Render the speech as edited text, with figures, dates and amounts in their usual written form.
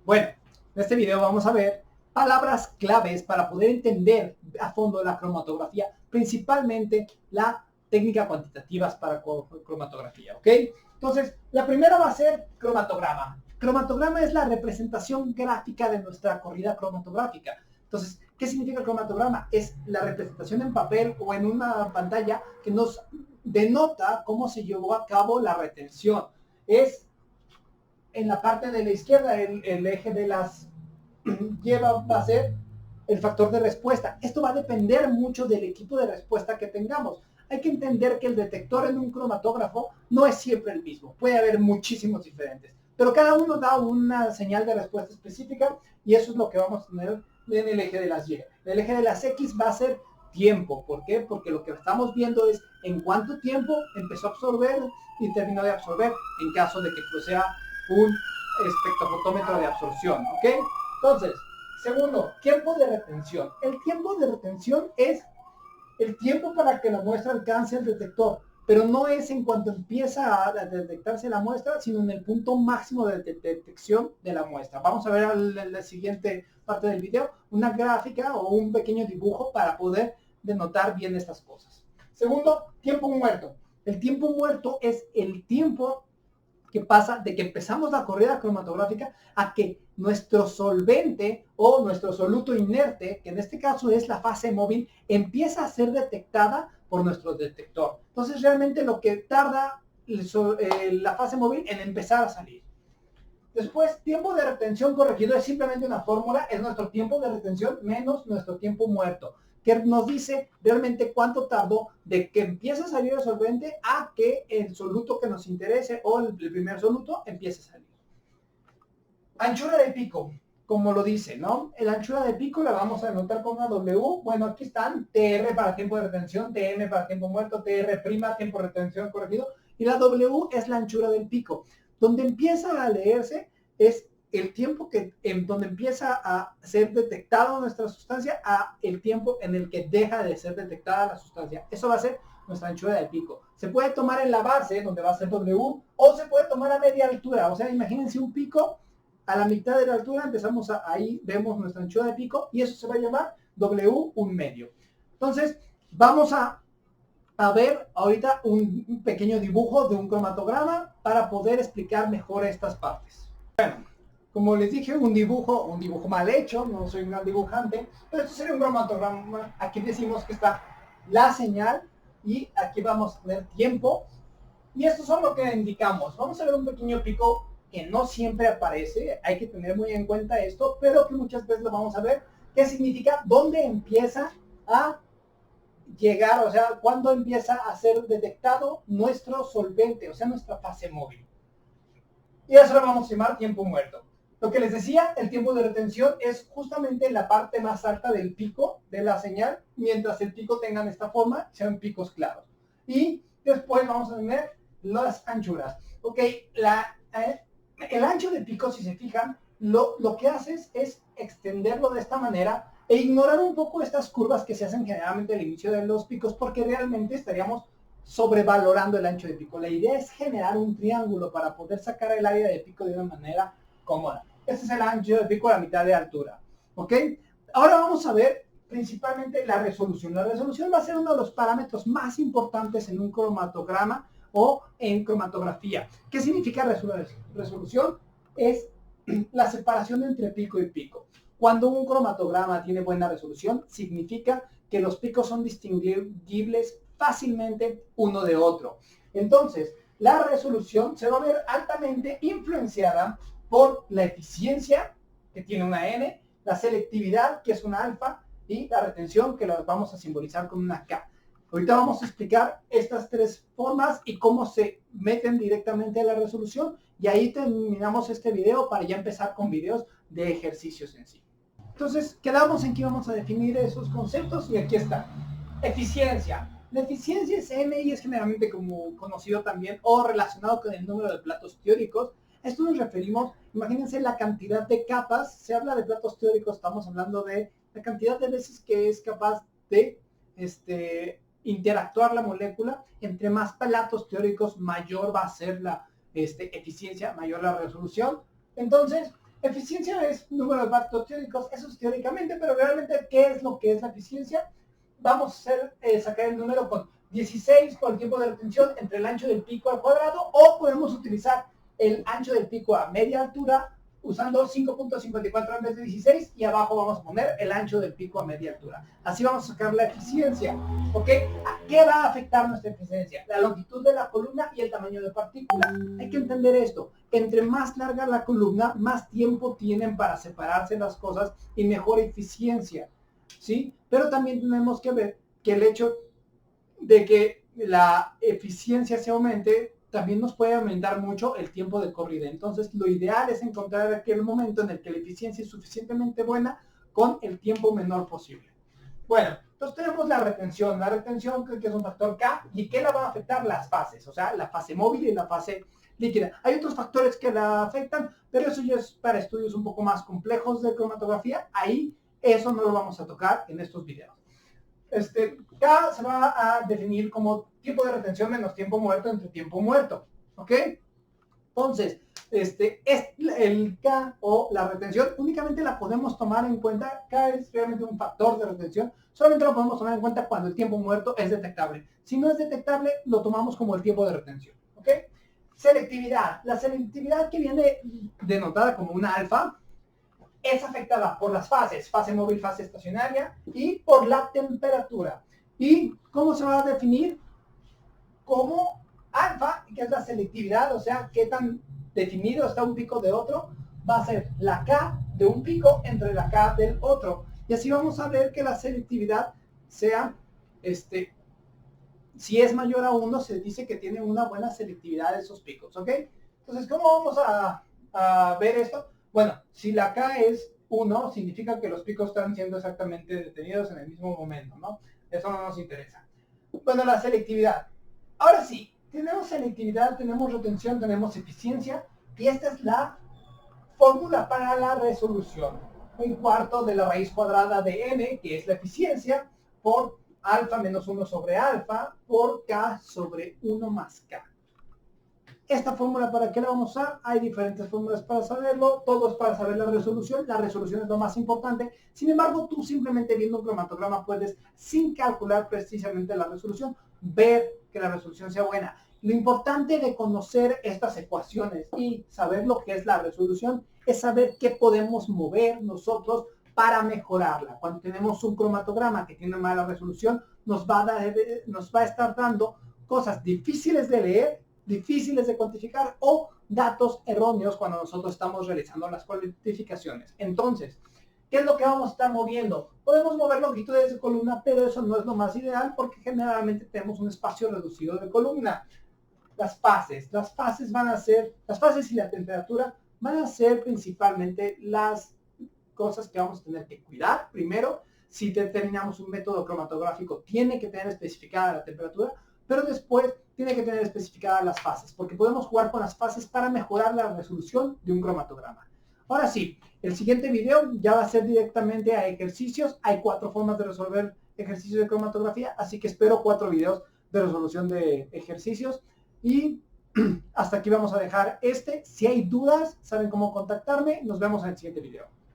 Bueno, en este video vamos a ver palabras claves para poder entender a fondo la cromatografía, principalmente la técnica cuantitativas para cromatografía, ¿ok? Entonces, la primera va a ser cromatograma. Cromatograma es la representación gráfica de nuestra corrida cromatográfica. Entonces, ¿qué significa el cromatograma? Es la representación en papel o en una pantalla que nos denota cómo se llevó a cabo la retención. Es en la parte de la izquierda, el eje de las va a ser el factor de respuesta. Esto va a depender mucho del equipo de respuesta que tengamos. Hay que entender que el detector en un cromatógrafo no es siempre el mismo. Puede haber muchísimos diferentes, pero cada uno da una señal de respuesta específica y eso es lo que vamos a tener en el eje de las Y. El eje de las X va a ser tiempo. ¿Por qué? Porque lo que estamos viendo es en cuánto tiempo empezó a absorber y terminó de absorber, en caso de que pues sea un espectrofotómetro de absorción, ¿ok? Entonces, segundo, tiempo de retención. El tiempo de retención es el tiempo para que la muestra alcance el detector, pero no es en cuanto empieza a detectarse la muestra, sino en el punto máximo de detección de la muestra. Vamos a ver en la siguiente parte del video una gráfica o un pequeño dibujo para poder denotar bien estas cosas. Segundo, tiempo muerto. El tiempo muerto es el tiempo que pasa de que empezamos la corrida cromatográfica a que nuestro solvente o nuestro soluto inerte, que en este caso es la fase móvil, empieza a ser detectada por nuestro detector. Entonces realmente lo que tarda la fase móvil en empezar a salir. Después, tiempo de retención corregido es simplemente una fórmula, es nuestro tiempo de retención menos nuestro tiempo muerto, que nos dice realmente cuánto tardó de que empiece a salir el solvente a que el soluto que nos interese o el primer soluto empiece a salir. Anchura de pico, como lo dice, ¿no? La anchura de pico la vamos a anotar con una W. Bueno, aquí están TR para tiempo de retención, TM para tiempo muerto, TR prima, tiempo de retención corregido, y la W es la anchura del pico. Donde empieza a leerse es el tiempo que donde empieza a ser detectada nuestra sustancia a el tiempo en el que deja de ser detectada la sustancia. Eso va a ser nuestra anchura de pico. Se puede tomar en la base, donde va a ser W, o se puede tomar a media altura. O sea, imagínense un pico a la mitad de la altura, empezamos ahí vemos nuestra anchura de pico y eso se va a llamar W un medio. Entonces, vamos a ver ahorita un pequeño dibujo de un cromatograma para poder explicar mejor estas partes. Bueno, como les dije, un dibujo mal hecho, no soy un gran dibujante, pero esto sería un cromatograma. Aquí decimos que está la señal y aquí vamos a tener tiempo y esto son lo que indicamos. Vamos a ver un pequeño pico que no siempre aparece, hay que tener muy en cuenta esto, pero que muchas veces lo vamos a ver, qué significa, dónde empieza a llegar, o sea, cuándo empieza a ser detectado nuestro solvente, o sea, nuestra fase móvil. Y eso lo vamos a llamar tiempo muerto. Lo que les decía, el tiempo de retención es justamente la parte más alta del pico de la señal, mientras el pico tenga esta forma, sean picos claros. Y después vamos a tener las anchuras. Ok, el ancho de pico, si se fijan, lo que haces es extenderlo de esta manera e ignorar un poco estas curvas que se hacen generalmente al inicio de los picos, porque realmente estaríamos sobrevalorando el ancho de pico. La idea es generar un triángulo para poder sacar el área de pico de una manera cómoda. Este es el ancho de pico a la mitad de altura. ¿Ok? Ahora vamos a ver principalmente la resolución. La resolución va a ser uno de los parámetros más importantes en un cromatograma o en cromatografía. ¿Qué significa resolución? Es la separación entre pico y pico. Cuando un cromatograma tiene buena resolución, significa que los picos son distinguibles fácilmente uno de otro. Entonces, la resolución se va a ver altamente influenciada por la eficiencia, que tiene una N, la selectividad, que es una alfa, y la retención, que la vamos a simbolizar con una K. Ahorita vamos a explicar estas tres formas y cómo se meten directamente a la resolución, y ahí terminamos este video para ya empezar con videos de ejercicios en sí. Entonces, quedamos en que íbamos a definir esos conceptos y aquí está. Eficiencia. La eficiencia es M y es generalmente como conocido también o relacionado con el número de platos teóricos. A esto nos referimos, imagínense la cantidad de capas. Se habla de platos teóricos, estamos hablando de la cantidad de veces que es capaz de interactuar la molécula. Entre más platos teóricos, mayor va a ser la eficiencia, mayor la resolución. Entonces, Eficiencia es número de vatios teóricos, eso es teóricamente, pero realmente, ¿qué es lo que es la eficiencia? Vamos a sacar el número con 16 por el tiempo de retención entre el ancho del pico al cuadrado, o podemos utilizar el ancho del pico a media altura usando 5.54 en vez de 16, y abajo vamos a poner el ancho del pico a media altura. Así vamos a sacar la eficiencia. ¿Ok? ¿A qué va a afectar nuestra eficiencia? La longitud de la columna y el tamaño de partícula. Hay que entender esto. Entre más larga la columna, más tiempo tienen para separarse las cosas y mejor eficiencia. ¿Sí? Pero también tenemos que ver que el hecho de que la eficiencia se aumente también nos puede aumentar mucho el tiempo de corrida. Entonces, lo ideal es encontrar aquel momento en el que la eficiencia es suficientemente buena con el tiempo menor posible. Bueno, entonces tenemos la retención. La retención, que es un factor K, ¿y qué la va a afectar? Las fases, o sea, la fase móvil y la fase líquida. Hay otros factores que la afectan, pero eso ya es para estudios un poco más complejos de cromatografía. Ahí, eso no lo vamos a tocar en estos videos. K se va a definir como tiempo de retención menos tiempo muerto entre tiempo muerto, ¿ok? Entonces, el K o la retención únicamente la podemos tomar en cuenta. K es realmente un factor de retención, solamente lo podemos tomar en cuenta cuando el tiempo muerto es detectable. Si no es detectable, lo tomamos como el tiempo de retención, ¿ok? Selectividad. La selectividad, que viene denotada como una alfa, es afectada por las fases, fase móvil, fase estacionaria, y por la temperatura. ¿Y cómo se va a definir? Como alfa, que es la selectividad, o sea, qué tan definido está un pico de otro, va a ser la K de un pico entre la K del otro. Y así vamos a ver que la selectividad sea, si es mayor a 1, se dice que tiene una buena selectividad de esos picos, ¿ok? Entonces, ¿cómo vamos a ver esto? Bueno, si la K es 1, significa que los picos están siendo exactamente detenidos en el mismo momento, ¿no? Eso no nos interesa. Bueno, la selectividad. Ahora sí, tenemos selectividad, tenemos retención, tenemos eficiencia, y esta es la fórmula para la resolución. Un cuarto de la raíz cuadrada de n, que es la eficiencia, por alfa menos 1 sobre alfa, por k sobre 1 más k. Esta fórmula, ¿para qué la vamos a usar? Hay diferentes fórmulas para saberlo, todo es para saber la resolución es lo más importante. Sin embargo, tú simplemente viendo un cromatograma puedes, sin calcular precisamente la resolución, ver que la resolución sea buena. Lo importante de conocer estas ecuaciones y saber lo que es la resolución es saber qué podemos mover nosotros para mejorarla. Cuando tenemos un cromatograma que tiene mala resolución, nos va a estar dando cosas difíciles de leer, difíciles de cuantificar, o datos erróneos cuando nosotros estamos realizando las cuantificaciones. Entonces, ¿qué es lo que vamos a estar moviendo? Podemos mover longitudes de columna, pero eso no es lo más ideal porque generalmente tenemos un espacio reducido de columna. Las fases y la temperatura van a ser principalmente las cosas que vamos a tener que cuidar. Primero, si determinamos un método cromatográfico, tiene que tener especificada la temperatura, pero después tiene que tener especificadas las fases, porque podemos jugar con las fases para mejorar la resolución de un cromatograma. Ahora sí, el siguiente video ya va a ser directamente a ejercicios. Hay 4 formas de resolver ejercicios de cromatografía, así que espero 4 videos de resolución de ejercicios. Y hasta aquí vamos a dejar Si hay dudas, saben cómo contactarme. Nos vemos en el siguiente video.